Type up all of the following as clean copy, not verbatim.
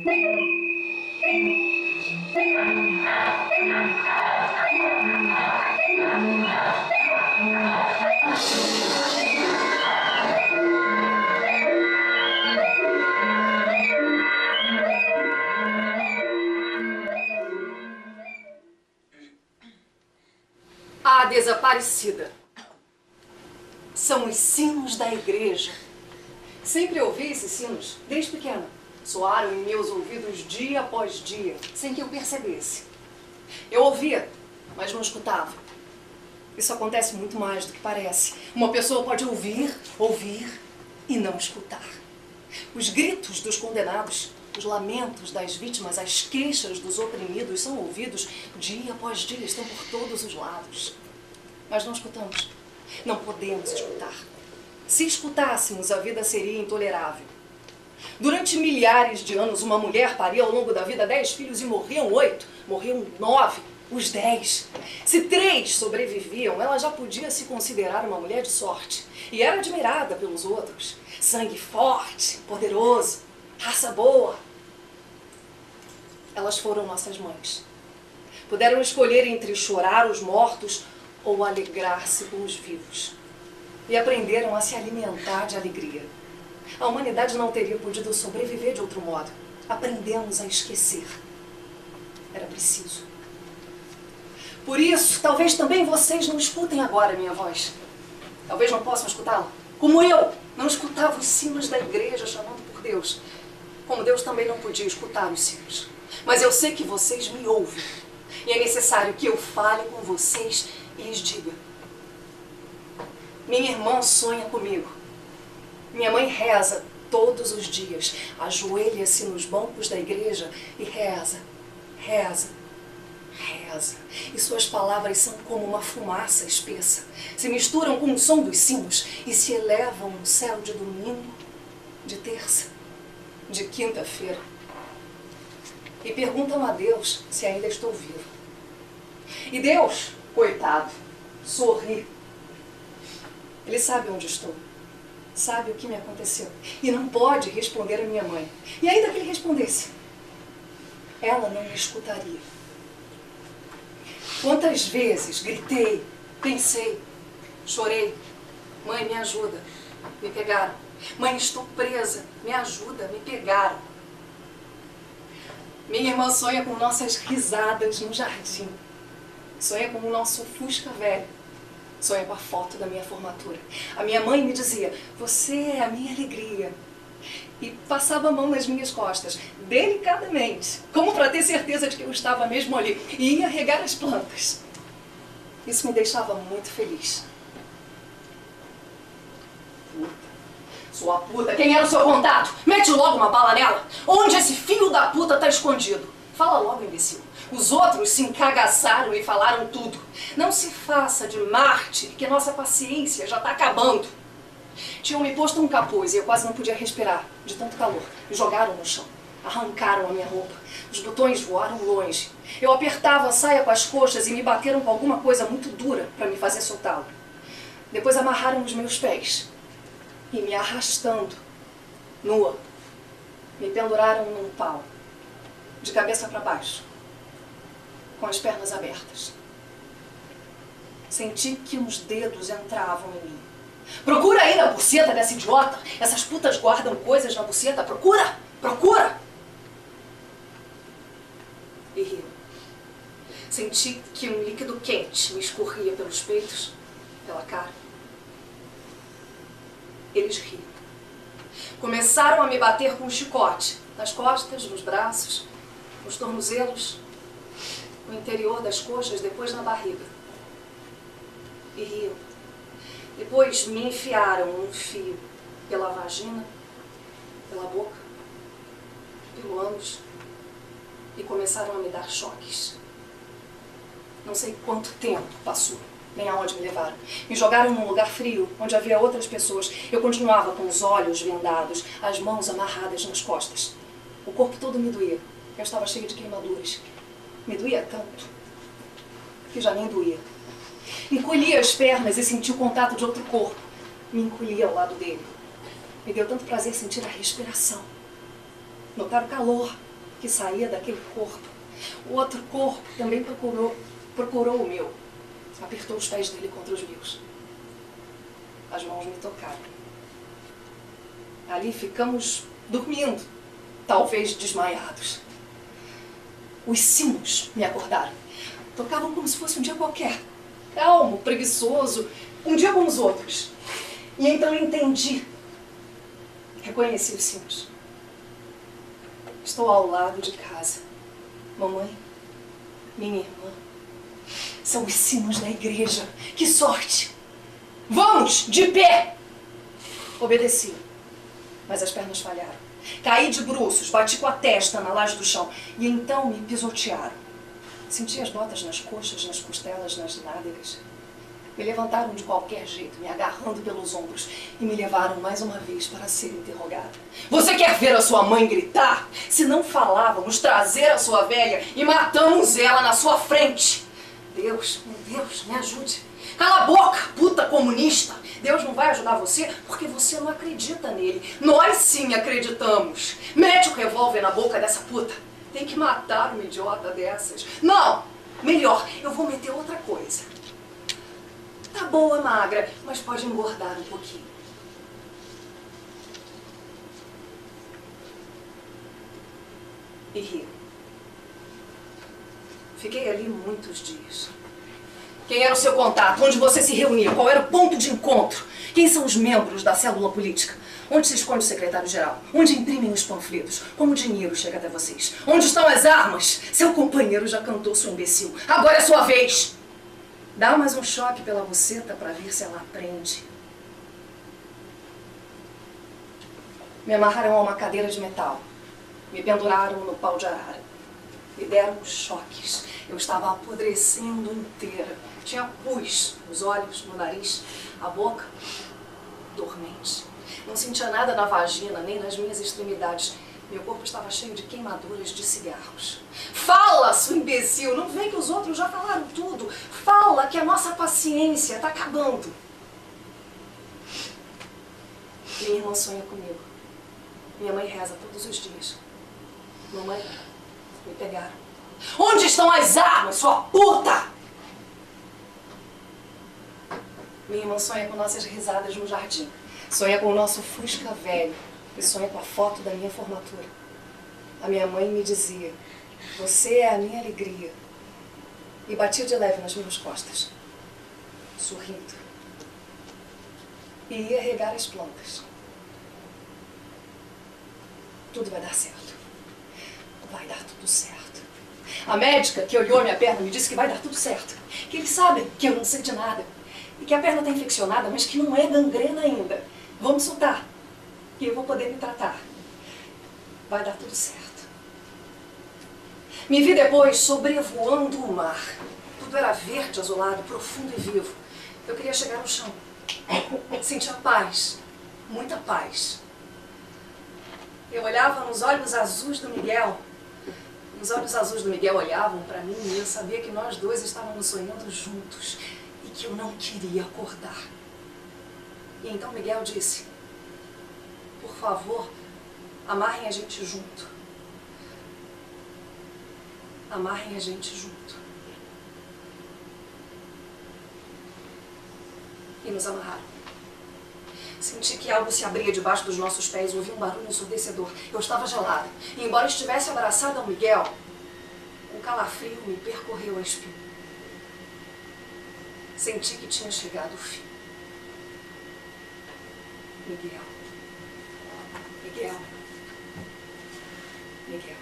A desaparecida. São os sinos da igreja. Sempre ouvi esses sinos, desde pequena. Soaram em meus ouvidos dia após dia, sem que eu percebesse. Eu ouvia, mas não escutava. Isso acontece muito mais do que parece. Uma pessoa pode ouvir e não escutar. Os gritos dos condenados, os lamentos das vítimas, as queixas dos oprimidos são ouvidos dia após dia, estão por todos os lados. Mas não escutamos. Não podemos escutar. Se escutássemos, a vida seria intolerável. Durante milhares de anos, uma mulher paria ao longo da vida 10 filhos e morriam 8, morriam 9, os 10. Se 3 sobreviviam, ela já podia se considerar uma mulher de sorte. E era admirada pelos outros. Sangue forte, poderoso, raça boa. Elas foram nossas mães. Puderam escolher entre chorar os mortos ou alegrar-se com os vivos. E aprenderam a se alimentar de alegria. A humanidade não teria podido sobreviver de outro modo. Aprendemos a esquecer. Era preciso. Por isso, talvez também vocês não escutem agora a minha voz. Talvez não possam escutá-la. Como eu não escutava os sinos da igreja chamando por Deus. Como Deus também não podia escutar os sinos. Mas eu sei que vocês me ouvem. E é necessário que eu fale com vocês e lhes diga. Minha irmã sonha comigo. Minha mãe reza todos os dias. Ajoelha-se nos bancos da igreja e reza, reza, reza. E suas palavras são como uma fumaça espessa. Se misturam com o som dos sinos e se elevam no céu de domingo, de terça, de quinta-feira. E perguntam a Deus se ainda estou vivo. E Deus, coitado, sorri. Ele sabe onde estou. Sabe o que me aconteceu. E não pode responder a minha mãe. E ainda que ele respondesse, ela não me escutaria. Quantas vezes gritei, pensei, chorei. Mãe, me ajuda. Me pegaram. Mãe, estou presa. Me ajuda. Me pegaram. Minha irmã sonha com nossas risadas no jardim. Sonha com o nosso Fusca velho. Sonha com a foto da minha formatura. A minha mãe me dizia, você é a minha alegria. E passava a mão nas minhas costas, delicadamente, como para ter certeza de que eu estava mesmo ali. E ia regar as plantas. Isso me deixava muito feliz. Puta. Sua puta, quem era o seu contato? Mete logo uma bala nela. Onde esse filho da puta tá escondido? Fala logo, imbecil. Os outros se encagaçaram e falaram tudo. Não se faça de mártir, que nossa paciência já está acabando. Tinham me posto um capuz e eu quase não podia respirar, de tanto calor. Me jogaram no chão, arrancaram a minha roupa. Os botões voaram longe. Eu apertava a saia com as coxas e me bateram com alguma coisa muito dura para me fazer soltá-lo. Depois amarraram os meus pés e me arrastando, nua, me penduraram num pau, de cabeça para baixo, com as pernas abertas. Senti que uns dedos entravam em mim. Procura aí na buceta dessa idiota. Essas putas guardam coisas na buceta. Procura! Procura! E rio. Senti que um líquido quente me escorria pelos peitos, pela cara. Eles riam. Começaram a me bater com um chicote, nas costas, nos braços, nos tornozelos, no interior das coxas, depois na barriga. E riam. Depois me enfiaram um fio pela vagina, pela boca, pelo ânus e começaram a me dar choques. Não sei quanto tempo passou, nem aonde me levaram. Me jogaram num lugar frio, onde havia outras pessoas. Eu continuava com os olhos vendados, as mãos amarradas nas costas. O corpo todo me doía. Eu estava cheia de queimaduras. Me doía tanto que já nem doía. Encolhi as pernas e senti o contato de outro corpo. Me encolhi ao lado dele. Me deu tanto prazer sentir a respiração. Notar o calor que saía daquele corpo. O outro corpo também procurou o meu. Apertou os pés dele contra os meus. As mãos me tocaram. Ali ficamos dormindo, talvez desmaiados. Os sinos me acordaram. Tocavam como se fosse um dia qualquer. Calmo, preguiçoso, um dia como os outros. E então eu entendi. Reconheci os sinos. Estou ao lado de casa. Mamãe, minha irmã, são os sinos da igreja. Que sorte! Vamos, de pé! Obedeci, mas as pernas falharam. Caí de bruços, bati com a testa na laje do chão e então me pisotearam. Senti as botas nas coxas, nas costelas, nas nádegas. Me levantaram de qualquer jeito, me agarrando pelos ombros e me levaram mais uma vez para ser interrogada. Você quer ver a sua mãe gritar? Se não falávamos, trazer a sua velha e matamos ela na sua frente. Deus, meu Deus, me ajude. Cala a boca, puta comunista. Deus não vai ajudar você porque você não acredita nele. Nós sim acreditamos. Mete o revólver na boca dessa puta. Tem que matar uma idiota dessas. Não, melhor, eu vou meter outra coisa. Tá boa, magra, mas pode engordar um pouquinho. E rio. Fiquei ali muitos dias. Quem era o seu contato? Onde você se reunia? Qual era o ponto de encontro? Quem são os membros da célula política? Onde se esconde o secretário-geral? Onde imprimem os panfletos? Como o dinheiro chega até vocês? Onde estão as armas? Seu companheiro já cantou, seu imbecil. Agora é sua vez! Dá mais um choque pela buceta para ver se ela aprende. Me amarraram a uma cadeira de metal. Me penduraram no pau de arara. Me deram choques. Eu estava apodrecendo inteira. Tinha pus nos olhos, no nariz, a boca dormente. Não sentia nada na vagina, nem nas minhas extremidades. Meu corpo estava cheio de queimaduras de cigarros. Fala, seu imbecil! Não vem que os outros já falaram tudo. Fala que a nossa paciência está acabando. Minha irmã sonha comigo. Minha mãe reza todos os dias. Mamãe, me pegaram. Onde estão as armas, sua puta? Minha irmã sonha com nossas risadas no jardim. Sonha com o nosso Fusca velho. E sonha com a foto da minha formatura. A minha mãe me dizia, você é a minha alegria. E batia de leve nas minhas costas, sorrindo. E ia regar as plantas. Tudo vai dar certo. Vai dar tudo certo. A médica que olhou a minha perna me disse que vai dar tudo certo. Que eles sabem que eu não sei de nada. E que a perna está infeccionada, mas que não é gangrena ainda. Vamos soltar. E eu vou poder me tratar. Vai dar tudo certo. Me vi depois sobrevoando o mar. Tudo era verde, azulado, profundo e vivo. Eu queria chegar ao chão. Sentia paz. Muita paz. Eu olhava nos olhos azuis do Miguel. Os olhos azuis do Miguel olhavam para mim e eu sabia que nós dois estávamos sonhando juntos e que eu não queria acordar. E então Miguel disse, por favor, amarrem a gente junto. Amarrem a gente junto. E nos amarraram. Senti que algo se abria debaixo dos nossos pés, ouvi um barulho ensurdecedor. Eu estava gelada. E embora estivesse abraçada ao Miguel, um calafrio me percorreu a espinha. Senti que tinha chegado o fim. Miguel. Miguel. Miguel.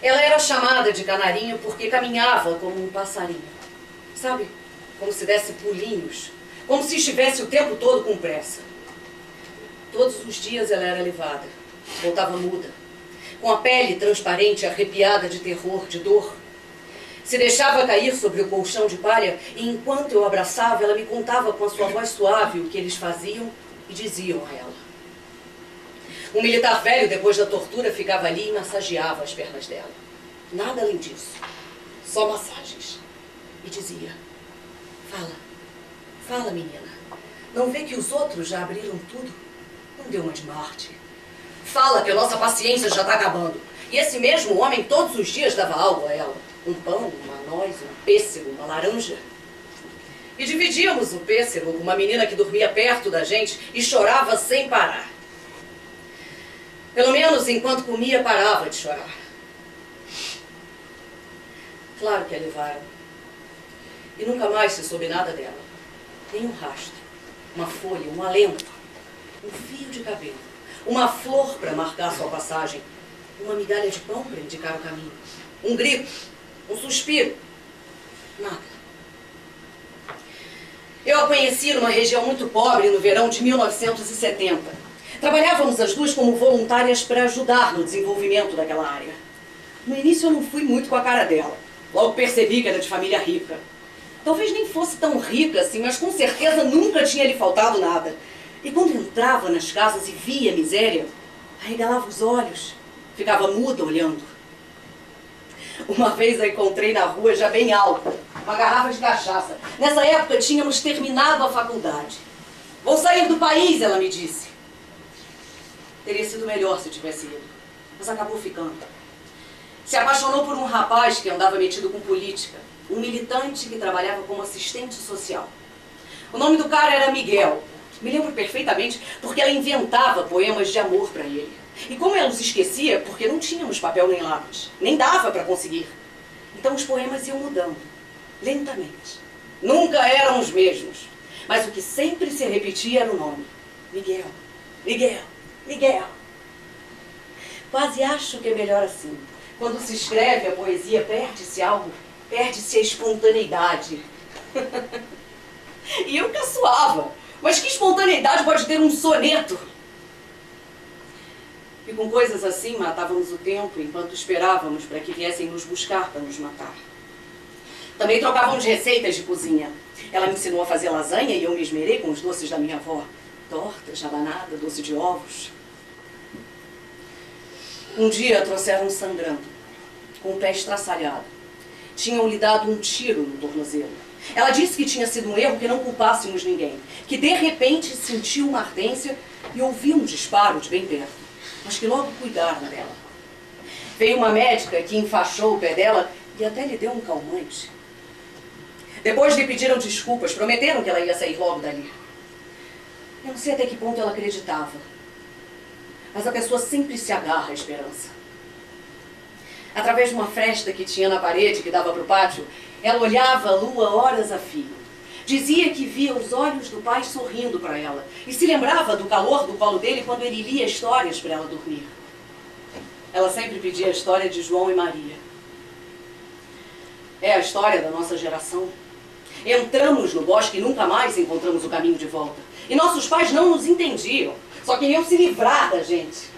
Ela era chamada de canarinho porque caminhava como um passarinho. Sabe? como se desse pulinhos, como se estivesse o tempo todo com pressa. Todos os dias ela era levada, voltava muda, com a pele transparente, arrepiada de terror, de dor. Se deixava cair sobre o colchão de palha e, enquanto eu abraçava, ela me contava com a sua voz suave o que eles faziam e diziam a ela. Um militar velho, depois da tortura, ficava ali e massageava as pernas dela. Nada além disso, só massagens. E dizia, fala menina, não vê que os outros já abriram tudo? Não deu uma de Marte. Fala que a nossa paciência já está acabando. E esse mesmo homem todos os dias dava algo a ela. Um pão, uma noz, um pêssego, uma laranja. E dividíamos o pêssego com uma menina que dormia perto da gente e chorava sem parar. Pelo menos enquanto comia, parava de chorar. Claro que a levaram. E nunca mais se soube nada dela. Nenhum rastro, uma folha, um alento, um fio de cabelo, uma flor para marcar sua passagem, uma migalha de pão para indicar o caminho, um grito, um suspiro, nada. Eu a conheci numa região muito pobre no verão de 1970. Trabalhávamos as duas como voluntárias para ajudar no desenvolvimento daquela área. No início eu não fui muito com a cara dela. Logo percebi que era de família rica. Talvez nem fosse tão rica assim, mas com certeza nunca tinha lhe faltado nada. E quando entrava nas casas e via a miséria, arregalava os olhos, ficava muda olhando. Uma vez a encontrei na rua já bem alta, uma garrafa de cachaça. Nessa época tínhamos terminado a faculdade. Vou sair do país, ela me disse. Teria sido melhor se tivesse ido, mas acabou ficando. Se apaixonou por um rapaz que andava metido com política, um militante que trabalhava como assistente social. O nome do cara era Miguel. Me lembro perfeitamente porque ela inventava poemas de amor para ele. E como ela os esquecia, porque não tínhamos papel nem lápis, nem dava para conseguir. Então os poemas iam mudando, lentamente. Nunca eram os mesmos, mas o que sempre se repetia era o nome. Miguel, Miguel, Miguel. Quase acho que é melhor assim. Quando se escreve a poesia, perde-se algo, perde-se a espontaneidade. E eu caçoava. Mas que espontaneidade pode ter um soneto? E com coisas assim matávamos o tempo enquanto esperávamos para que viessem nos buscar para nos matar. Também trocávamos receitas de cozinha. Ela me ensinou a fazer lasanha e eu me esmerei com os doces da minha avó. Torta, jabanada, doce de ovos. Um dia trouxeram sangrando, com o pé estraçalhado. Tinham-lhe dado um tiro no tornozelo. Ela disse que tinha sido um erro, que não culpássemos ninguém. Que de repente sentiu uma ardência e ouviu um disparo de bem perto. Mas que logo cuidaram dela. Veio uma médica que enfaixou o pé dela e até lhe deu um calmante. Depois lhe pediram desculpas, prometeram que ela ia sair logo dali. Eu não sei até que ponto ela acreditava. Mas a pessoa sempre se agarra à esperança. Através de uma fresta que tinha na parede, que dava para o pátio, ela olhava a lua horas a fio. Dizia que via os olhos do pai sorrindo para ela. E se lembrava do calor do colo dele quando ele lia histórias para ela dormir. Ela sempre pedia a história de João e Maria. É a história da nossa geração. Entramos no bosque e nunca mais encontramos o caminho de volta. E nossos pais não nos entendiam. Só queriam se livrar da gente.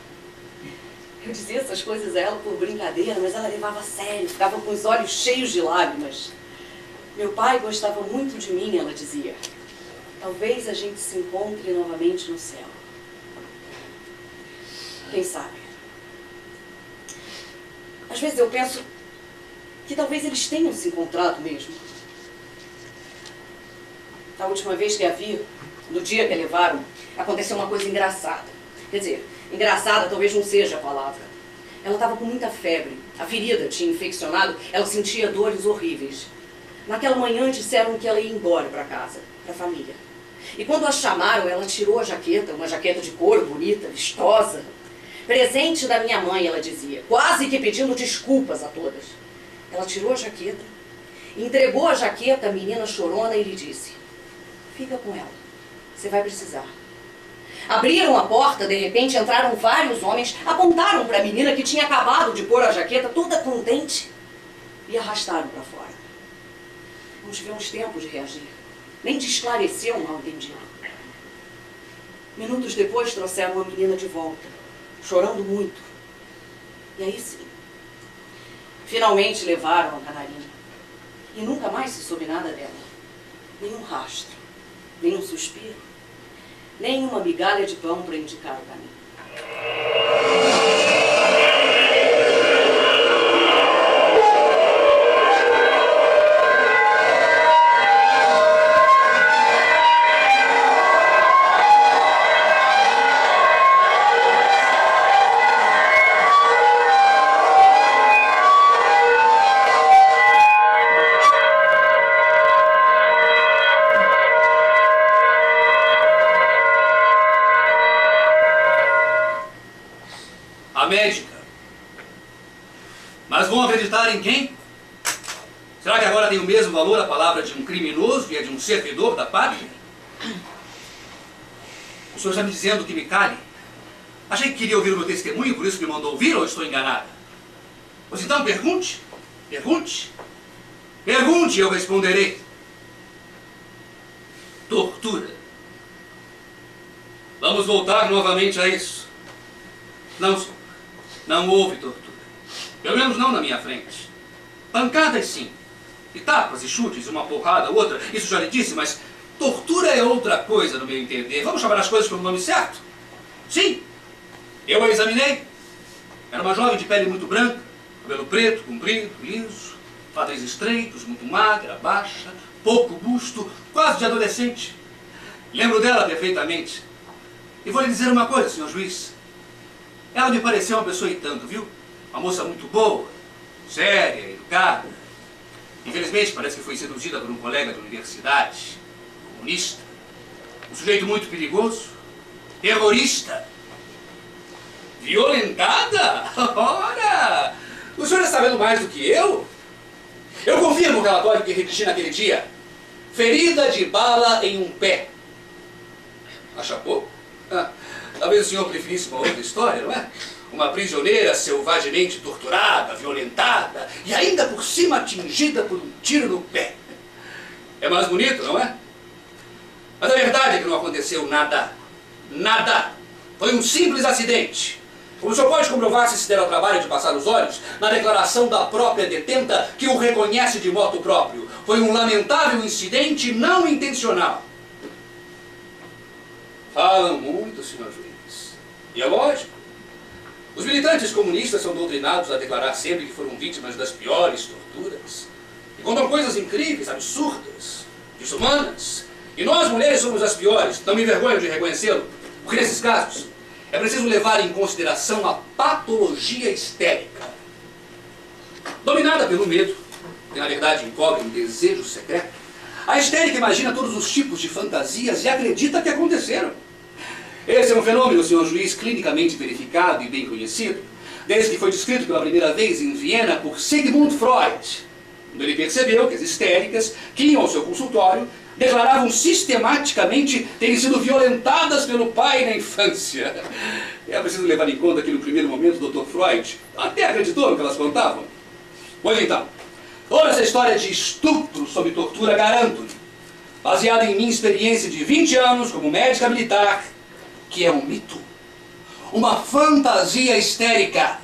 Eu dizia essas coisas a ela por brincadeira, mas ela levava a sério, ficava com os olhos cheios de lágrimas. Meu pai gostava muito de mim, ela dizia. Talvez a gente se encontre novamente no céu. Quem sabe? Às vezes eu penso que talvez eles tenham se encontrado mesmo. A última vez que a vi, no dia que a levaram, aconteceu uma coisa engraçada. Quer dizer, engraçada talvez não seja a palavra. Ela estava com muita febre, a ferida tinha infeccionado, ela sentia dores horríveis. Naquela manhã disseram que ela ia embora para casa, para a família. E quando a chamaram, ela tirou a jaqueta, uma jaqueta de couro bonita, vistosa. Presente da minha mãe, ela dizia, quase que pedindo desculpas a todas. Ela tirou a jaqueta, entregou a jaqueta à menina chorona e lhe disse, fica com ela, você vai precisar. Abriram a porta, de repente entraram vários homens, apontaram para a menina que tinha acabado de pôr a jaqueta, toda contente, e arrastaram para fora. Não tivemos tempo de reagir, nem de esclarecer um mal-entendido. Minutos depois trouxeram a menina de volta, chorando muito. E aí sim, finalmente levaram a Canarina. E nunca mais se soube nada dela. Nenhum rastro, nenhum suspiro, nenhuma migalha de pão para indicar o caminho. Médica. Mas vão acreditar em quem? Será que agora tem o mesmo valor a palavra de um criminoso e a de um servidor da pátria? O senhor está me dizendo que me cale? Achei que queria ouvir o meu testemunho, por isso me mandou ouvir, ou estou enganada? Pois então pergunte, pergunte. Pergunte e eu responderei. Tortura. Vamos voltar novamente a isso. Não, senhor. Não houve tortura. Pelo menos não na minha frente. Pancadas sim. E tapas e chutes, uma porrada, outra. Isso já lhe disse, mas tortura é outra coisa no meu entender. Vamos chamar as coisas pelo nome certo? Sim. Eu a examinei. Era uma jovem de pele muito branca, cabelo preto, comprido, liso, quadris estreitos, muito magra, baixa, pouco busto, quase de adolescente. Lembro dela perfeitamente. E vou lhe dizer uma coisa, senhor juiz. Ela me pareceu uma pessoa e tanto, viu? Uma moça muito boa, séria, educada. Infelizmente, parece que foi seduzida por um colega da universidade, comunista. Um sujeito muito perigoso, terrorista. Violentada? Ora! O senhor está sabendo mais do que eu? Eu confirmo o relatório que redigi naquele dia. Ferida de bala em um pé. Acha pouco? Talvez o senhor preferisse uma outra história, não é? Uma prisioneira selvagemente torturada, violentada e ainda por cima atingida por um tiro no pé. É mais bonito, não é? Mas a verdade é que não aconteceu nada. Nada. Foi um simples acidente. Como o senhor pode comprovar, se der ao trabalho de passar os olhos, na declaração da própria detenta, que o reconhece de motu próprio. Foi um lamentável incidente não intencional. Falam muito, senhor juiz. E é lógico. Os militantes comunistas são doutrinados a declarar sempre que foram vítimas das piores torturas. E contam coisas incríveis, absurdas, desumanas. E nós, mulheres, somos as piores. Não me envergonho de reconhecê-lo. Porque nesses casos, é preciso levar em consideração a patologia histérica. Dominada pelo medo, que na verdade encobre um desejo secreto, a histérica imagina todos os tipos de fantasias e acredita que aconteceram. Esse é um fenômeno, senhor juiz, clinicamente verificado e bem conhecido, desde que foi descrito pela primeira vez em Viena por Sigmund Freud, quando ele percebeu que as histéricas que iam ao seu consultório declaravam sistematicamente terem sido violentadas pelo pai na infância. É preciso levar em conta que no primeiro momento o Dr. Freud até acreditou no que elas contavam. Pois então, toda essa história de estupro sob tortura, garanto-lhe, baseada em minha experiência de 20 anos como médica militar, que é um mito, uma fantasia histérica.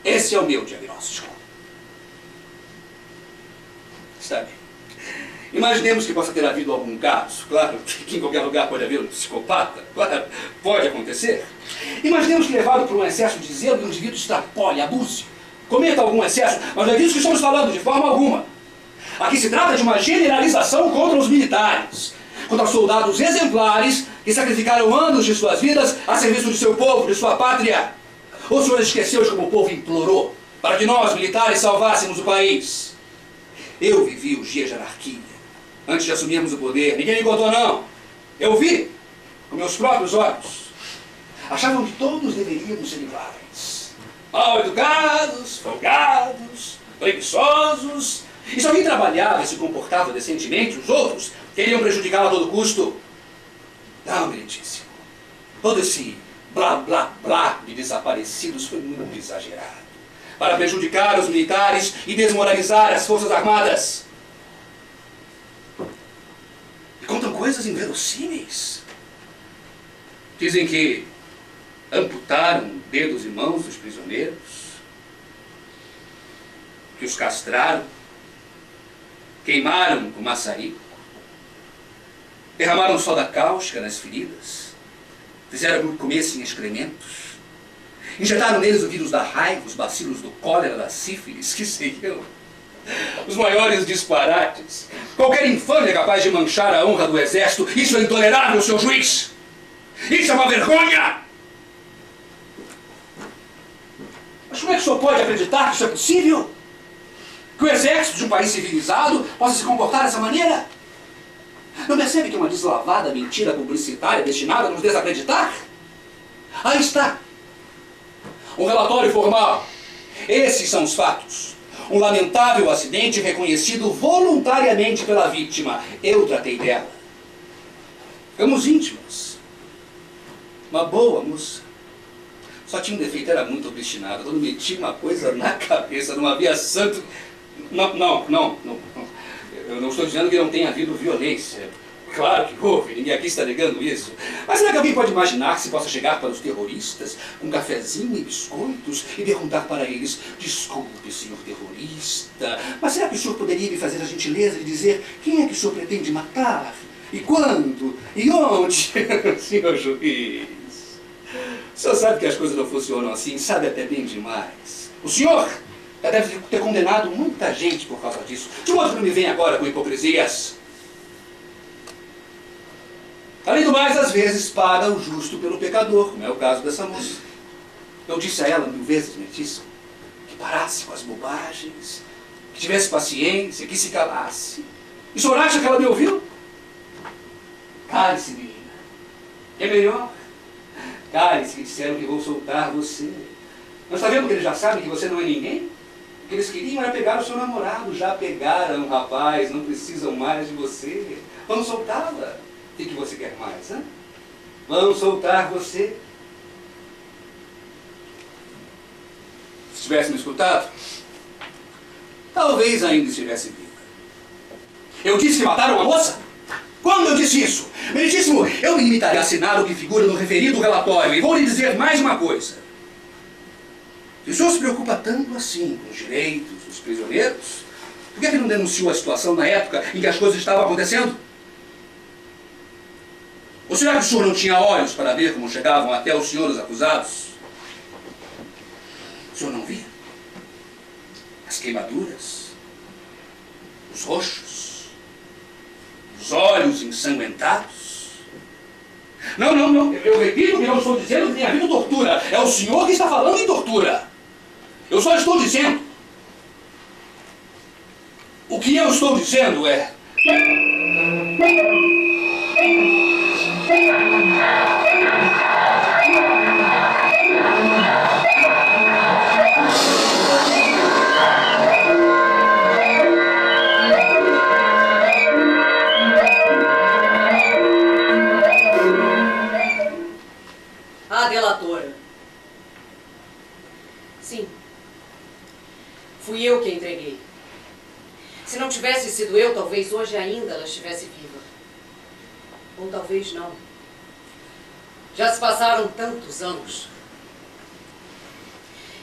Esse é o meu diagnóstico. Está bem. Imaginemos que possa ter havido algum caso, claro, que em qualquer lugar pode haver um psicopata, claro, pode acontecer. Imaginemos que levado por um excesso de zelo, o indivíduo extrapole, abuse, cometa algum excesso, mas não é disso que estamos falando de forma alguma. Aqui se trata de uma generalização contra os militares, contra soldados exemplares que sacrificaram anos de suas vidas a serviço de seu povo, de sua pátria. O senhor esqueceu de como o povo implorou para que nós, militares, salvássemos o país. Eu vivi os dias de anarquia, antes de assumirmos o poder. Ninguém me contou, não. Eu vi, com meus próprios olhos. Achavam que todos deveríamos ser iguais. Mal educados, folgados, preguiçosos. E se alguém trabalhava e se comportava decentemente, os outros queriam prejudicá-lo a todo custo. Não, meritíssimo. Todo esse blá, blá, blá de desaparecidos foi muito exagerado. Para prejudicar os militares e desmoralizar as forças armadas. coisas inverossímeis. Dizem que amputaram dedos e mãos dos prisioneiros, que os castraram, queimaram com maçarico, derramaram soda cáustica nas feridas, fizeram que comessem excrementos, injetaram neles o vírus da raiva, os bacilos do cólera, da sífilis, que sei eu. Os maiores disparates. Qualquer infâmia é capaz de manchar a honra do exército. Isso é intolerável, seu juiz. Isso é uma vergonha. Mas como é que o senhor pode acreditar que isso é possível? Que o exército de um país civilizado possa se comportar dessa maneira? Não percebe que é uma deslavada mentira publicitária destinada a nos desacreditar? Aí está. Um relatório formal. Esses são os fatos. Um lamentável acidente reconhecido voluntariamente pela vítima. Eu tratei dela. Ficamos íntimas. Uma boa moça. Só tinha um defeito, era muito obstinada. Quando metia uma coisa na cabeça, não havia santo... Não. Eu não estou dizendo que não tenha havido violência. Claro que houve, ninguém aqui está negando isso. Mas será que alguém pode imaginar que se possa chegar para os terroristas com um cafezinho e biscoitos e perguntar para eles: desculpe, senhor terrorista, mas será que o senhor poderia me fazer a gentileza de dizer quem é que o senhor pretende matar? E quando? E onde? Senhor juiz, o senhor sabe que as coisas não funcionam assim, sabe até bem demais. O senhor já deve ter condenado muita gente por causa disso. De modo que não me vem agora com hipocrisias. Além do mais, às vezes paga o justo pelo pecador, como é o caso dessa moça. Eu disse a ela 1000 vezes, muitíssimo, que parasse com as bobagens, que tivesse paciência, que se calasse. E o senhor acha que ela me ouviu? Cale-se, menina. É melhor. Cale-se, que disseram que vou soltar você. Não está vendo que eles já sabem que você não é ninguém? O que eles queriam era pegar o seu namorado. Já pegaram, rapaz, não precisam mais de você. Vamos soltá-la. O que você quer mais, hein? Vamos soltar você. Se tivesse me escutado, talvez ainda estivesse viva. Eu disse que mataram a moça? Quando eu disse isso? Meritíssimo, eu me limitarei a assinar o que figura no referido relatório. E vou lhe dizer mais uma coisa. Se o senhor se preocupa tanto assim com os direitos dos prisioneiros, por que não denunciou a situação na época em que as coisas estavam acontecendo? Ou será que o senhor não tinha olhos para ver como chegavam até o senhor os acusados? O senhor não via? As queimaduras, os roxos, os olhos ensanguentados? Não. Eu repito que não estou dizendo que tenha havido tortura. É o senhor que está falando em tortura. Eu só estou dizendo... O que eu estou dizendo é... A delatora. Sim. Fui eu que a entreguei. Se não tivesse sido eu, talvez hoje ainda ela estivesse viva. Ou talvez não. Já se passaram tantos anos.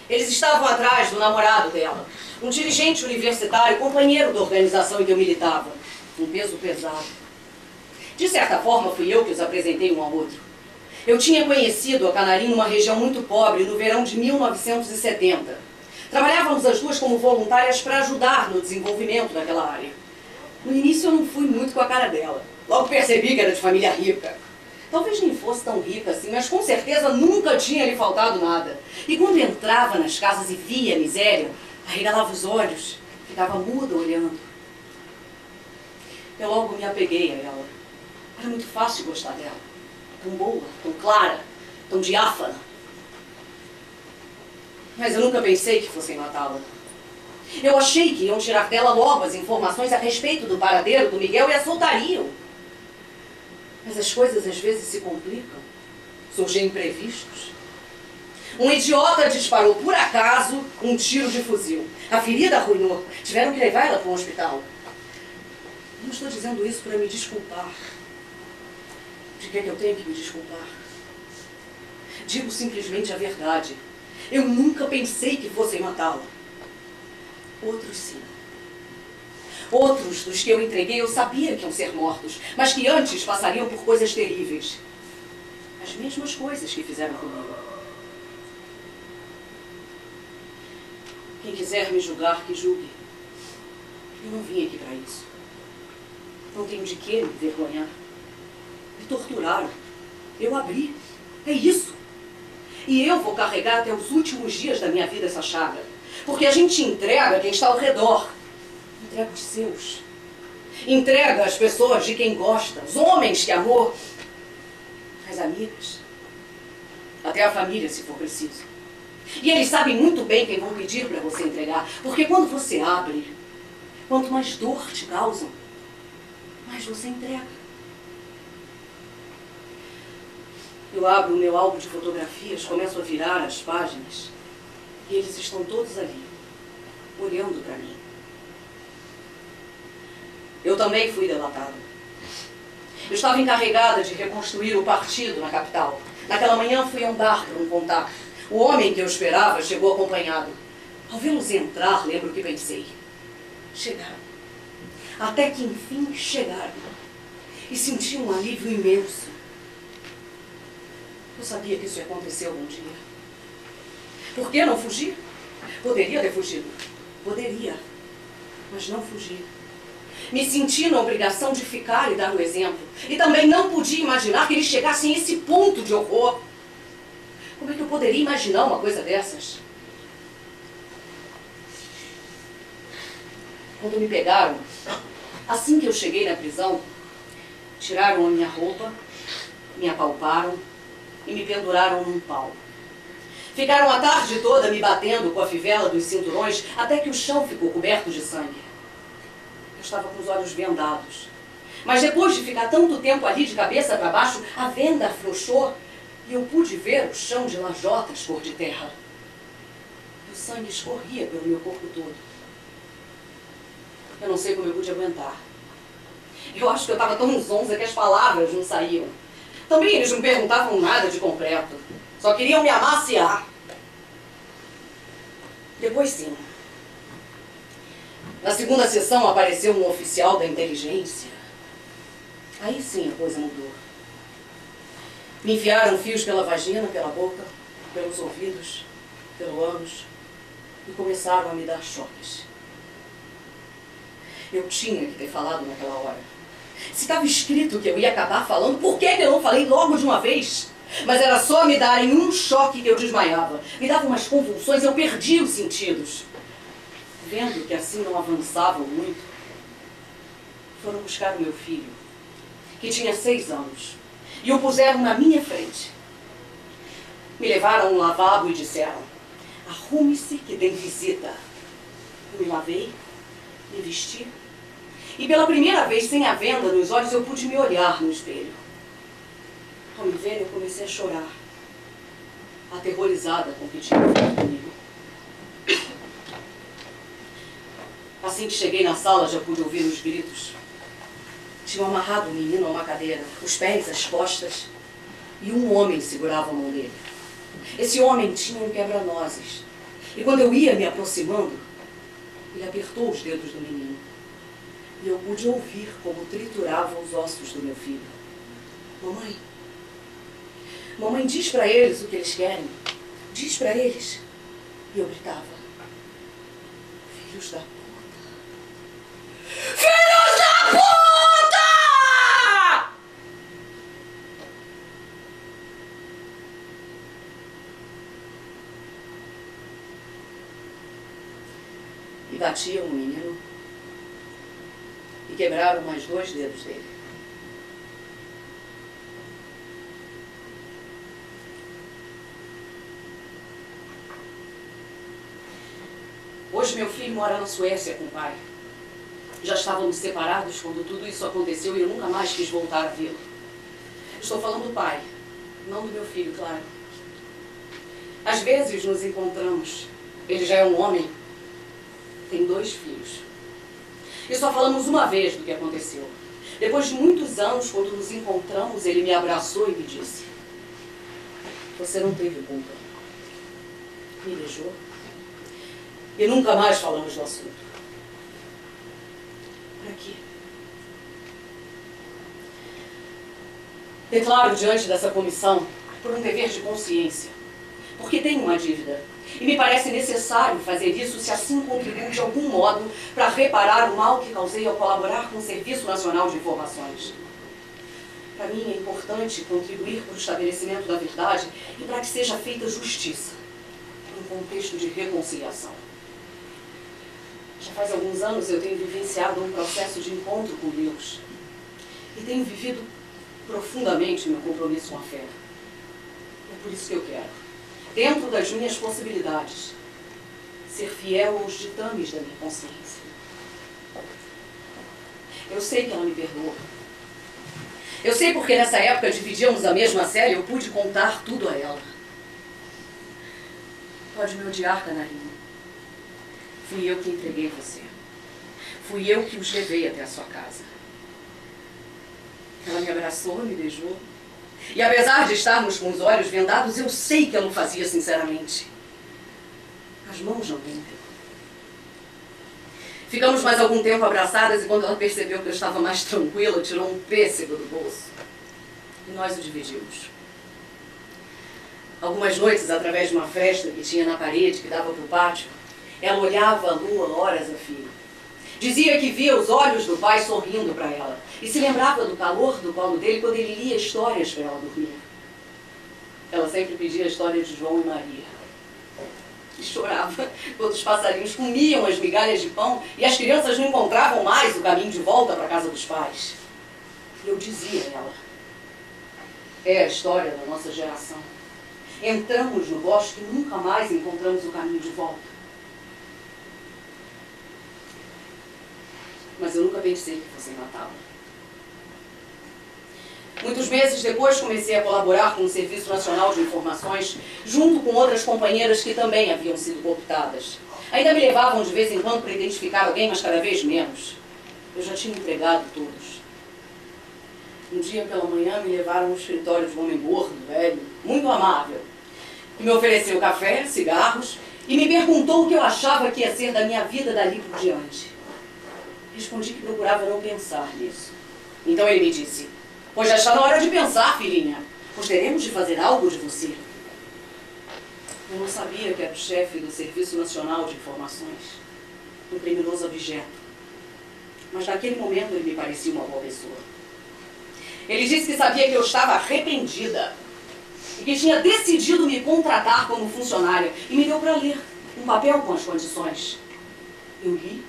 Eles estavam atrás do namorado dela, um dirigente universitário, companheiro da organização em que eu militava. Um peso pesado. De certa forma, fui eu que os apresentei um ao outro. Eu tinha conhecido a Canarim numa região muito pobre no verão de 1970. Trabalhávamos as duas como voluntárias para ajudar no desenvolvimento daquela área. No início eu não fui muito com a cara dela. Logo percebi que era de família rica. Talvez nem fosse tão rica assim, mas com certeza nunca tinha lhe faltado nada. E quando entrava nas casas e via a miséria, arregalava os olhos, ficava muda olhando. Eu logo me apeguei a ela. Era muito fácil gostar dela. Tão boa, tão clara, tão diáfana. Mas eu nunca pensei que fossem matá-la. Eu achei que iam tirar dela logo as informações a respeito do paradeiro do Miguel e a soltariam. Mas as coisas às vezes se complicam. Surgem imprevistos. Um idiota disparou por acaso um tiro de fuzil. A ferida arruinou. Tiveram que levar ela para um hospital. Não estou dizendo isso para me desculpar. De que é que eu tenho que me desculpar? Digo simplesmente a verdade. Eu nunca pensei que fossem matá-la. Outros sim. Outros dos que eu entreguei eu sabia que iam ser mortos, mas que antes passariam por coisas terríveis. As mesmas coisas que fizeram comigo. Quem quiser me julgar, que julgue. Eu não vim aqui para isso. Não tenho de que me envergonhar. Me torturaram. Eu abri. É isso. E eu vou carregar até os últimos dias da minha vida essa chaga. Porque a gente entrega quem está ao redor. Entrega os seus. Entrega as pessoas de quem gosta. Os homens que amou. As amigas. Até a família, se for preciso. E eles sabem muito bem quem vão pedir para você entregar. Porque quando você abre, quanto mais dor te causam, mais você entrega. Eu abro o meu álbum de fotografias, começo a virar as páginas. E eles estão todos ali, olhando para mim. Eu também fui delatada. Eu estava encarregada de reconstruir o partido na capital. Naquela manhã fui andar para um contato. O homem que eu esperava chegou acompanhado. Ao vê-los entrar, lembro que pensei. Chegaram. Até que enfim chegaram. E senti um alívio imenso. Eu sabia que isso ia acontecer algum dia. Por que não fugir? Poderia ter fugido. Poderia. Mas não fugi. Me senti na obrigação de ficar e dar o exemplo. E também não podia imaginar que eles chegassem a esse ponto de horror. Como é que eu poderia imaginar uma coisa dessas? Quando me pegaram, assim que eu cheguei na prisão, tiraram a minha roupa, me apalparam e me penduraram num pau. Ficaram a tarde toda me batendo com a fivela dos cinturões até que o chão ficou coberto de sangue. Eu estava com os olhos vendados. Mas depois de ficar tanto tempo ali de cabeça para baixo, a venda afrouxou e eu pude ver o chão de lajotas cor de terra. E o sangue escorria pelo meu corpo todo. Eu não sei como eu pude aguentar. Eu acho que eu estava tão zonza que as palavras não saíam. Também eles não perguntavam nada de concreto. Só queriam me amaciar. Depois sim. Na segunda sessão apareceu um oficial da inteligência. Aí sim a coisa mudou. Me enfiaram fios pela vagina, pela boca, pelos ouvidos, pelo ânus e começaram a me dar choques. Eu tinha que ter falado naquela hora. Se estava escrito que eu ia acabar falando, por que eu não falei logo de uma vez? Mas era só me darem um choque que eu desmaiava. Me davam umas convulsões, eu perdia os sentidos. Vendo que assim não avançavam muito, foram buscar o meu filho, que tinha 6 anos, e o puseram na minha frente. Me levaram a um lavabo e disseram: arrume-se que tem visita. Eu me lavei, me vesti, e pela primeira vez, sem a venda nos olhos, eu pude me olhar no espelho. Ao me ver, eu comecei a chorar, aterrorizada com o que tinha feito comigo. Assim que cheguei na sala, já pude ouvir os gritos. Tinham amarrado o menino a uma cadeira, os pés, as costas, e um homem segurava a mão dele. Esse homem tinha um quebra-nozes, e quando eu ia me aproximando, ele apertou os dedos do menino. E eu pude ouvir como triturava os ossos do meu filho. Mamãe, mamãe, diz para eles o que eles querem. Diz para eles. E eu gritava: filhos da puta. Filhos da puta! E batiam no menino e quebraram mais 2 dedos dele. Hoje meu filho mora na Suécia com o pai. Já estávamos separados quando tudo isso aconteceu e eu nunca mais quis voltar a vê-lo. Estou falando do pai, não do meu filho, claro. Às vezes nos encontramos. Ele já é um homem, tem 2 filhos. E só falamos uma vez do que aconteceu. Depois de muitos anos, quando nos encontramos, ele me abraçou e me disse: você não teve culpa. Me beijou. E nunca mais falamos do assunto. Para quê? Declaro diante dessa comissão por um dever de consciência, porque tenho uma dívida. E me parece necessário fazer isso se assim contribuo de algum modo para reparar o mal que causei ao colaborar com o Serviço Nacional de Informações. Para mim é importante contribuir para o estabelecimento da verdade e para que seja feita justiça, num contexto de reconciliação. Já faz alguns anos eu tenho vivenciado um processo de encontro com Deus e tenho vivido profundamente meu compromisso com a fé. É por isso que eu quero, dentro das minhas possibilidades, ser fiel aos ditames da minha consciência. Eu sei que ela me perdoa. Eu sei porque nessa época dividíamos a mesma série e eu pude contar tudo a ela. Pode me odiar, Canarinho. Fui eu que entreguei você. Fui eu que os levei até a sua casa. Ela me abraçou, me beijou. E apesar de estarmos com os olhos vendados, eu sei que ela o fazia sinceramente. As mãos não mentem. Ficamos mais algum tempo abraçadas e quando ela percebeu que eu estava mais tranquila, tirou um pêssego do bolso. E nós o dividimos. Algumas noites, através de uma fresta que tinha na parede, que dava para o pátio, ela olhava a lua horas a fio. Dizia que via os olhos do pai sorrindo para ela e se lembrava do calor do colo dele quando ele lia histórias para ela dormir. Ela sempre pedia a história de João e Maria. E chorava quando os passarinhos comiam as migalhas de pão e as crianças não encontravam mais o caminho de volta para a casa dos pais. E eu dizia a ela: é a história da nossa geração. Entramos no bosque e nunca mais encontramos o caminho de volta. Mas eu nunca pensei que fossem matá-la. Muitos meses depois comecei a colaborar com o Serviço Nacional de Informações, junto com outras companheiras que também haviam sido cooptadas. Ainda me levavam de vez em quando para identificar alguém, mas cada vez menos. Eu já tinha entregado todos. Um dia pela manhã me levaram ao escritório de um homem gordo, velho, muito amável, que me ofereceu café, cigarros e me perguntou o que eu achava que ia ser da minha vida dali por diante. Respondi que procurava não pensar nisso. Então ele me disse: pois já está na hora de pensar, filhinha, pois teremos de fazer algo de você. Eu não sabia que era o chefe do Serviço Nacional de Informações, um criminoso abjeto. Mas naquele momento ele me parecia uma boa pessoa. Ele disse que sabia que eu estava arrependida e que tinha decidido me contratar como funcionária e me deu para ler um papel com as condições. Eu li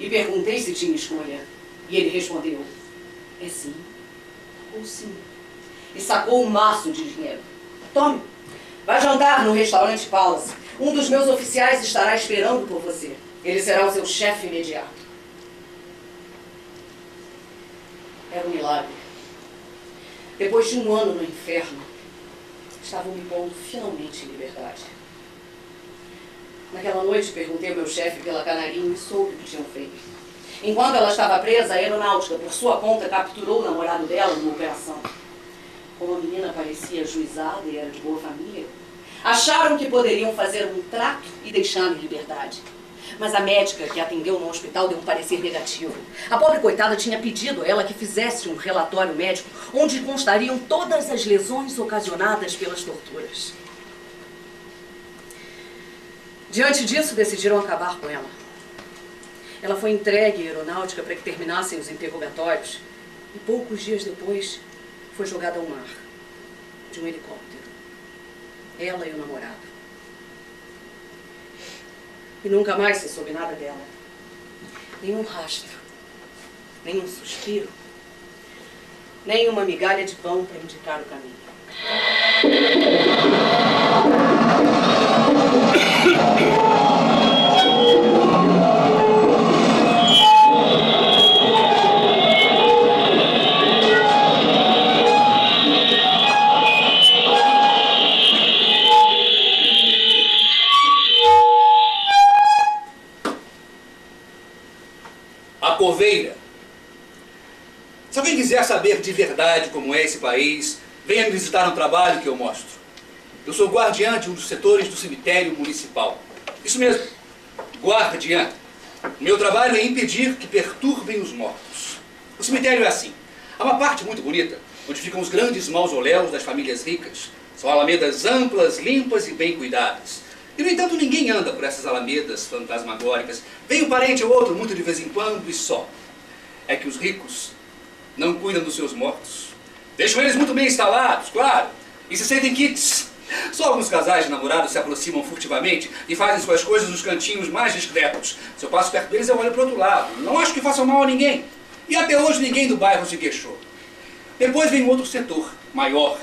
e perguntei se tinha escolha. E ele respondeu: é sim ou sim. E sacou um maço de dinheiro. Tome, vai jantar no restaurante Palace. Um dos meus oficiais estará esperando por você. Ele será o seu chefe imediato. Era um milagre. Depois de um ano no inferno, estavam me pondo finalmente em liberdade. Naquela noite, perguntei ao meu chefe pela Canarinho e soube o que tinham feito. Enquanto ela estava presa, a aeronáutica, por sua conta, capturou o namorado dela numa operação. Como a menina parecia ajuizada e era de boa família, acharam que poderiam fazer um trato e deixá-la em liberdade. Mas a médica que a atendeu no hospital deu um parecer negativo. A pobre coitada tinha pedido a ela que fizesse um relatório médico onde constariam todas as lesões ocasionadas pelas torturas. Diante disso, decidiram acabar com ela. Ela foi entregue à aeronáutica para que terminassem os interrogatórios e poucos dias depois foi jogada ao mar, de um helicóptero. Ela e o namorado. E nunca mais se soube nada dela. Nenhum rastro, nenhum suspiro, nem uma migalha de pão para indicar o caminho. A coveira. Sabem quiser saber de verdade como é esse país, venha me visitar no trabalho que eu mostro. Eu sou guardiã de um dos setores do cemitério municipal. Isso mesmo, guardiã. Meu trabalho é impedir que perturbem os mortos. O cemitério é assim. Há uma parte muito bonita, onde ficam os grandes mausoléus das famílias ricas. São alamedas amplas, limpas e bem cuidadas. E, no entanto, ninguém anda por essas alamedas fantasmagóricas. Vem um parente ou outro, muito de vez em quando, e só. É que os ricos não cuidam dos seus mortos. Deixam eles muito bem instalados, claro, e se sentem quites. Só alguns casais de namorados se aproximam furtivamente e fazem suas coisas nos cantinhos mais discretos. Se eu passo perto deles, eu olho para o outro lado. Não acho que façam mal a ninguém. E até hoje ninguém do bairro se queixou. Depois vem outro setor, maior,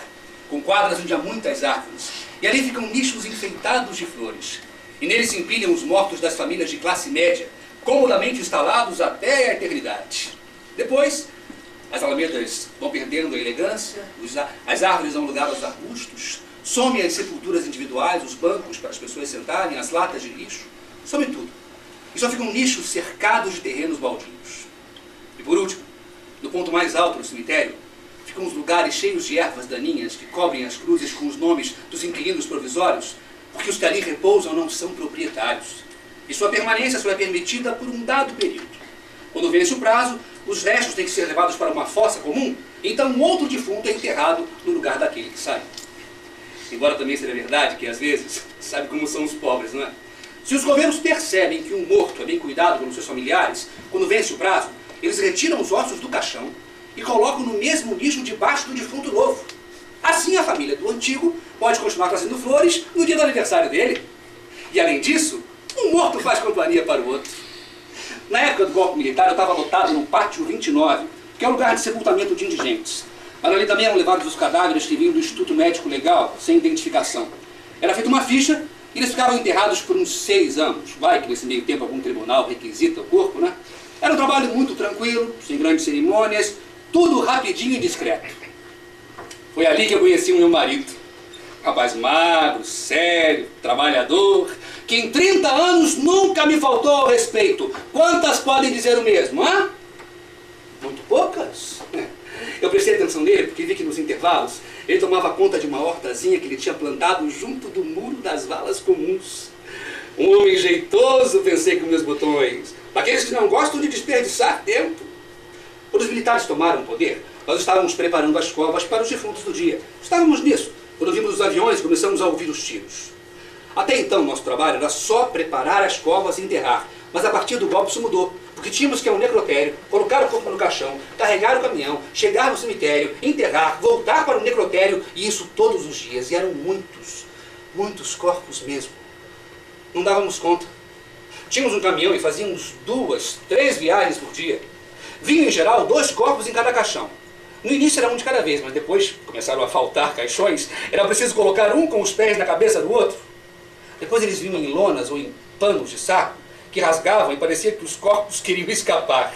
com quadras onde há muitas árvores. E ali ficam nichos enfeitados de flores. E neles se empilham os mortos das famílias de classe média, comodamente instalados até a eternidade. Depois, as alamedas vão perdendo a elegância, as árvores dão lugar aos arbustos, some as sepulturas individuais, os bancos para as pessoas sentarem, as latas de lixo, some tudo. E só ficam nichos cercados de terrenos baldios. E por último, no ponto mais alto do cemitério, ficam os lugares cheios de ervas daninhas que cobrem as cruzes com os nomes dos inquilinos provisórios, porque os que ali repousam não são proprietários. E sua permanência só é permitida por um dado período. Quando vence o prazo, os restos têm que ser levados para uma fossa comum, então um outro defunto é enterrado no lugar daquele que sai. Embora também seja verdade que, às vezes, sabe como são os pobres, não é? Se os governos percebem que um morto é bem cuidado pelos seus familiares, quando vence o prazo, eles retiram os ossos do caixão e colocam no mesmo nicho debaixo do defunto novo. Assim, a família do antigo pode continuar trazendo flores no dia do aniversário dele. E, além disso, um morto faz companhia para o outro. Na época do golpe militar, eu estava lotado no Pátio 29, que é um lugar de sepultamento de indigentes. Mas ali também eram levados os cadáveres que vinham do Instituto Médico Legal, sem identificação. Era feita uma ficha e eles ficavam enterrados por uns 6 anos. Vai que nesse meio tempo algum tribunal requisita o corpo, né? Era um trabalho muito tranquilo, sem grandes cerimônias, tudo rapidinho e discreto. Foi ali que eu conheci o meu marido. Rapaz magro, sério, trabalhador, que em 30 anos nunca me faltou ao respeito. Quantas podem dizer o mesmo, hã? Muito poucas. Eu prestei atenção nele porque vi que nos intervalos ele tomava conta de uma hortazinha que ele tinha plantado junto do muro das valas comuns. Um homem jeitoso, pensei com meus botões. Daqueles que não gostam de desperdiçar tempo. Quando os militares tomaram o poder, nós estávamos preparando as covas para os defuntos do dia. Estávamos nisso. Quando vimos os aviões, começamos a ouvir os tiros. Até então, nosso trabalho era só preparar as covas e enterrar. Mas a partir do golpe isso mudou. Porque tínhamos que ir ao necrotério, colocar o corpo no caixão, carregar o caminhão, chegar no cemitério, enterrar, voltar para o necrotério, e isso todos os dias. E eram muitos, muitos corpos mesmo. Não dávamos conta. Tínhamos um caminhão e fazíamos 2, 3 viagens por dia. Vinham, em geral, 2 corpos em cada caixão. No início era um de cada vez, mas depois começaram a faltar caixões. Era preciso colocar um com os pés na cabeça do outro. Depois eles vinham em lonas ou em panos de saco, que rasgavam e parecia que os corpos queriam escapar.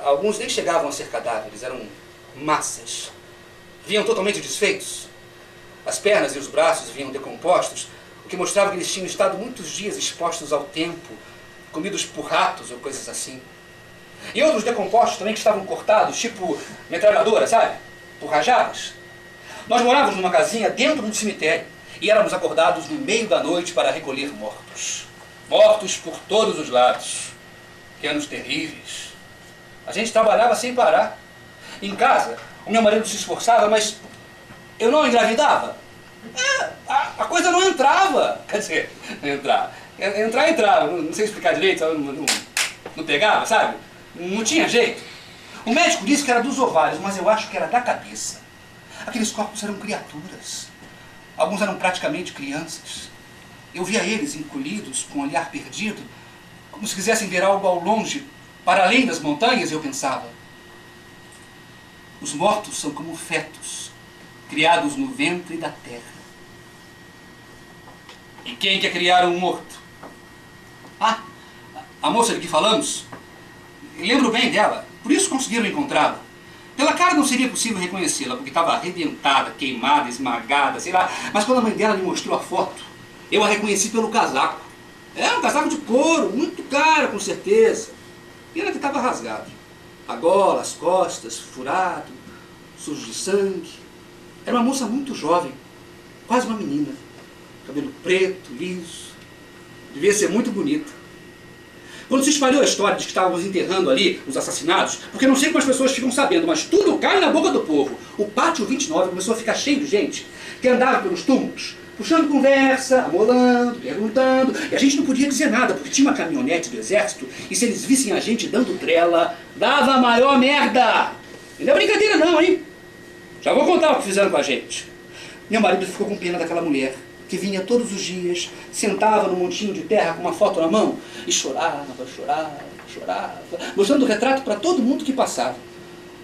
Alguns nem chegavam a ser cadáveres, eram massas. Vinham totalmente desfeitos. As pernas e os braços vinham decompostos, o que mostrava que eles tinham estado muitos dias expostos ao tempo, comidos por ratos ou coisas assim. E outros decompostos também que estavam cortados, tipo metralhadora, sabe? Por rajadas. Nós morávamos numa casinha dentro do cemitério e éramos acordados no meio da noite para recolher mortos. Mortos por todos os lados. Que anos terríveis. A gente trabalhava sem parar. Em casa, o meu marido se esforçava, mas eu não engravidava. A coisa não entrava. Quer dizer, não entrava. Entrava. Não sei explicar direito, não pegava, sabe? Não tinha jeito. O médico disse que era dos ovários, mas eu acho que era da cabeça. Aqueles corpos eram criaturas. Alguns eram praticamente crianças. Eu via eles encolhidos, com o olhar perdido, como se quisessem ver algo ao longe, para além das montanhas, eu pensava. Os mortos são como fetos, criados no ventre da terra. E quem quer criar um morto? Ah, a moça de que falamos? Lembro bem dela, por isso conseguiram encontrá-la. Pela cara não seria possível reconhecê-la, porque estava arrebentada, queimada, esmagada, sei lá. Mas quando a mãe dela me mostrou a foto, eu a reconheci pelo casaco. Era um casaco de couro, muito caro, com certeza. E ela que estava rasgado. A gola, as costas, furado, sujo de sangue. Era uma moça muito jovem, quase uma menina. Cabelo preto, liso. Devia ser muito bonita. Quando se espalhou a história de que estávamos enterrando ali os assassinados, porque não sei como as pessoas ficam sabendo, mas tudo cai na boca do povo. O pátio 29 começou a ficar cheio de gente que andava pelos túmulos, puxando conversa, amolando, perguntando. E a gente não podia dizer nada, porque tinha uma caminhonete do exército, e se eles vissem a gente dando trela, dava a maior merda. E não é brincadeira não, hein? Já vou contar o que fizeram com a gente. Meu marido ficou com pena daquela mulher, que vinha todos os dias, sentava num montinho de terra com uma foto na mão e chorava, mostrando o retrato para todo mundo que passava.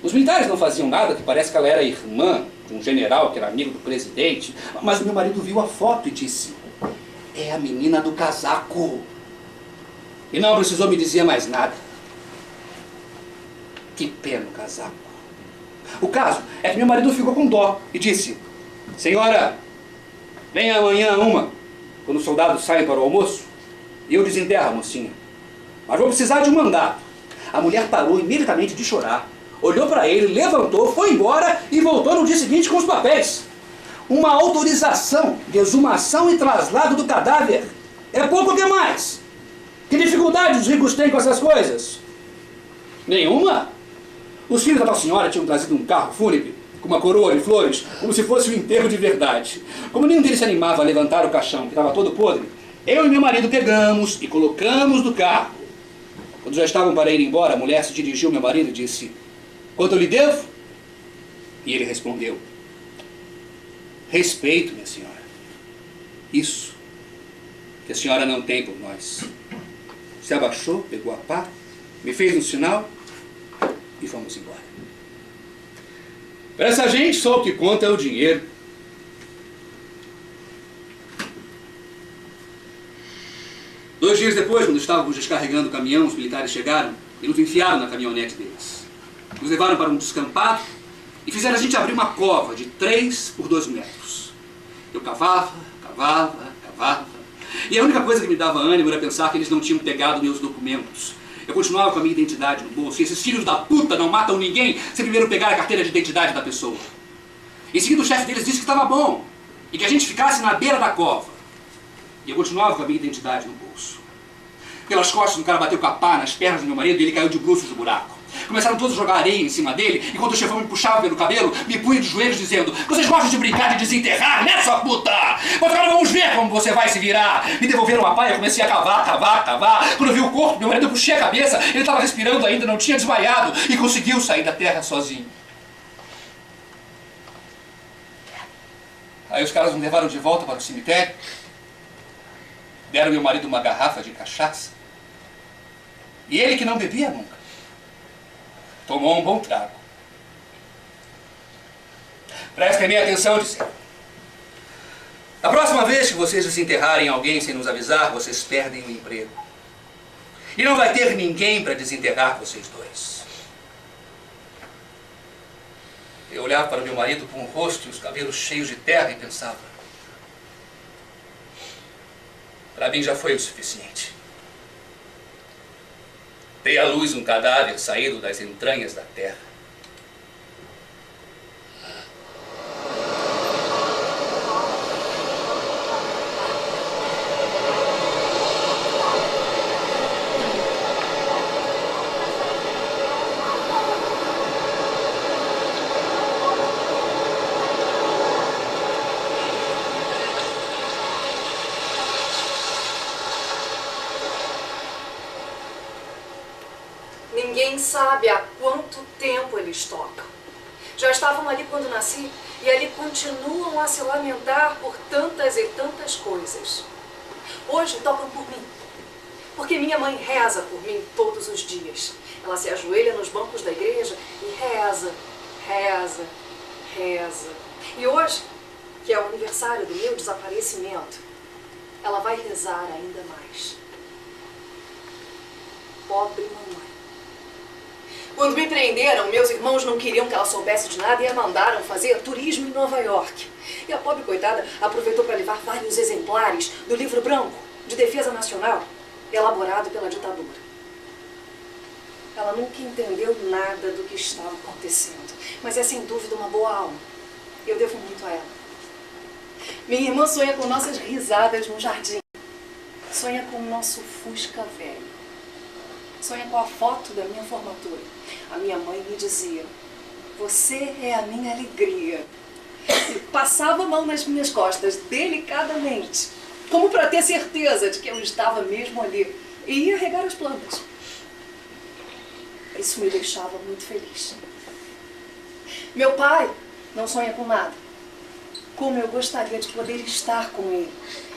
Os militares não faziam nada, que parece que ela era irmã de um general que era amigo do presidente, mas o meu marido viu a foto e disse: é a menina do casaco. E não precisou me dizer mais nada. Que pena o casaco. O caso é que meu marido ficou com dó e disse: senhora, venha amanhã quando os soldados saem para o almoço, e eu desenterro a mocinha. Mas vou precisar de um mandato. A mulher parou imediatamente de chorar, olhou para ele, levantou, foi embora e voltou no dia seguinte com os papéis. Uma autorização de exumação e traslado do cadáver. É pouco ou que mais? Que dificuldade os ricos têm com essas coisas? Nenhuma. Os filhos da tal senhora tinham trazido um carro fúnebre com uma coroa de flores, como se fosse um enterro de verdade. Como nenhum deles se animava a levantar o caixão, que estava todo podre, eu e meu marido pegamos e colocamos no carro. Quando já estavam para ir embora, a mulher se dirigiu ao meu marido e disse: quanto eu lhe devo? E ele respondeu: respeito, minha senhora. Isso que a senhora não tem por nós. Se abaixou, pegou a pá, me fez um sinal e fomos embora. Para essa gente, só o que conta é o dinheiro. Dois dias depois, quando estávamos descarregando o caminhão, os militares chegaram e nos enfiaram na caminhonete deles. Nos levaram para um descampado e fizeram a gente abrir uma cova de 3 por 2 metros. Eu cavava. E a única coisa que me dava ânimo era pensar que eles não tinham pegado meus documentos. Eu continuava com a minha identidade no bolso. E esses filhos da puta não matam ninguém sem primeiro pegar a carteira de identidade da pessoa. Em seguida, o chefe deles disse que estava bom e que a gente ficasse na beira da cova. E eu continuava com a minha identidade no bolso. Pelas costas, um cara bateu com a pá nas pernas do meu marido e ele caiu de bruços no buraco. Começaram todos a jogar areia em cima dele, enquanto o chefão me puxava pelo cabelo, me punha de joelhos dizendo: vocês gostam de brincar de desenterrar, né, sua puta? Mas agora vamos ver como você vai se virar. Me devolveram a pá e eu comecei a cavar. Quando eu vi o corpo, meu marido, eu puxei a cabeça, ele estava respirando ainda, não tinha desmaiado e conseguiu sair da terra sozinho. Aí os caras me levaram de volta para o cemitério, deram ao meu marido uma garrafa de cachaça, e ele, que não bebia nunca, tomou um bom trago. Prestem bem atenção, disse. Da próxima vez que vocês desenterrarem alguém sem nos avisar, vocês perdem o emprego. E não vai ter ninguém para desenterrar vocês dois. Eu olhava para meu marido com o rosto e os cabelos cheios de terra e pensava: para mim já foi o suficiente. Dei à luz um cadáver saído das entranhas da terra. Ninguém sabe há quanto tempo eles tocam. Já estavam ali quando nasci e ali continuam a se lamentar por tantas e tantas coisas. Hoje tocam por mim, porque minha mãe reza por mim todos os dias. Ela se ajoelha nos bancos da igreja e reza. E hoje, que é o aniversário do meu desaparecimento, ela vai rezar ainda mais. Pobre mamãe. Quando me prenderam, meus irmãos não queriam que ela soubesse de nada e a mandaram fazer turismo em Nova York. E a pobre coitada aproveitou para levar vários exemplares do livro branco de defesa nacional, elaborado pela ditadura. Ela nunca entendeu nada do que estava acontecendo, mas é sem dúvida uma boa alma. Eu devo muito a ela. Minha irmã sonha com nossas risadas no jardim. Sonha com o nosso Fusca velho. Sonha com a foto da minha formatura. A minha mãe me dizia: você é a minha alegria. E passava a mão nas minhas costas, delicadamente, como para ter certeza de que eu estava mesmo ali. E ia regar as plantas. Isso me deixava muito feliz. Meu pai não sonha com nada. Como eu gostaria de poder estar com ele.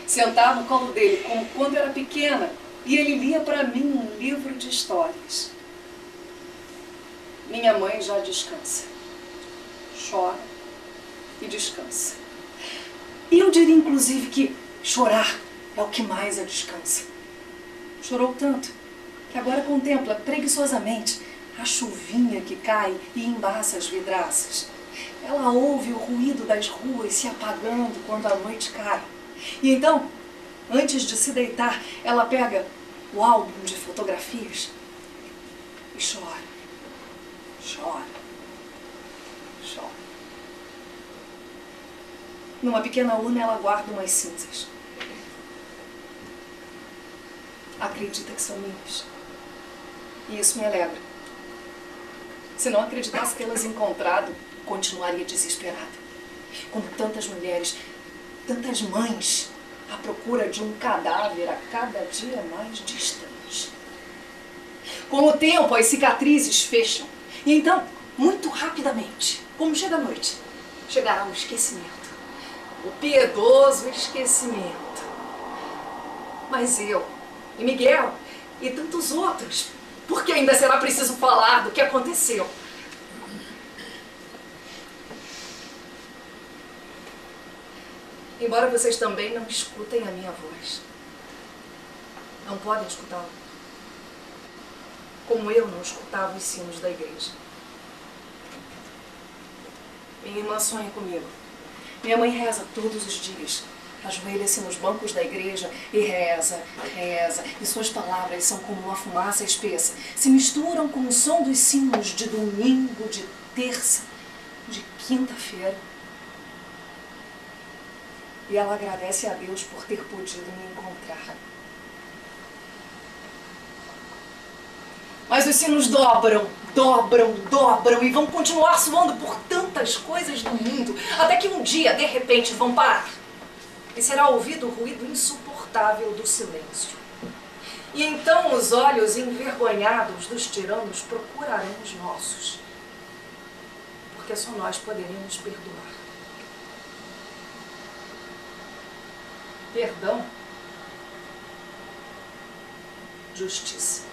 Sentar no colo dele, como quando eu era pequena, e ele lia para mim um livro de histórias. Minha mãe já descansa. Chora e descansa. E eu diria, inclusive, que chorar é o que mais a descansa. Chorou tanto que agora contempla preguiçosamente a chuvinha que cai e embaça as vidraças. Ela ouve o ruído das ruas se apagando quando a noite cai. E então, antes de se deitar, ela pega o álbum de fotografias e chora, chora, chora. Numa pequena urna ela guarda umas cinzas. Acredita que são minhas. E isso me alegra. Se não acreditasse tê-las encontrado, continuaria desesperada. Como tantas mulheres, tantas mães, à procura de um cadáver a cada dia mais distante. Com o tempo, as cicatrizes fecham. E então, muito rapidamente, como chega a noite, chegará o esquecimento. O piedoso esquecimento. Mas eu, e Miguel, e tantos outros, porque ainda será preciso falar do que aconteceu. Embora vocês também não escutem a minha voz. Não podem escutá-la. Como eu não escutava os sinos da igreja. Minha irmã sonha comigo. Minha mãe reza todos os dias. Ajoelha-se nos bancos da igreja e reza, reza. E suas palavras são como uma fumaça espessa. Se misturam com o som dos sinos de domingo, de terça, de quinta-feira. E ela agradece a Deus por ter podido me encontrar. Mas os sinos dobram, dobram, dobram e vão continuar soando por tantas coisas do mundo, até que um dia, de repente, vão parar. E será ouvido o ruído insuportável do silêncio. E então os olhos envergonhados dos tiranos procurarão os nossos. Porque só nós poderemos perdoar. Perdão, justiça.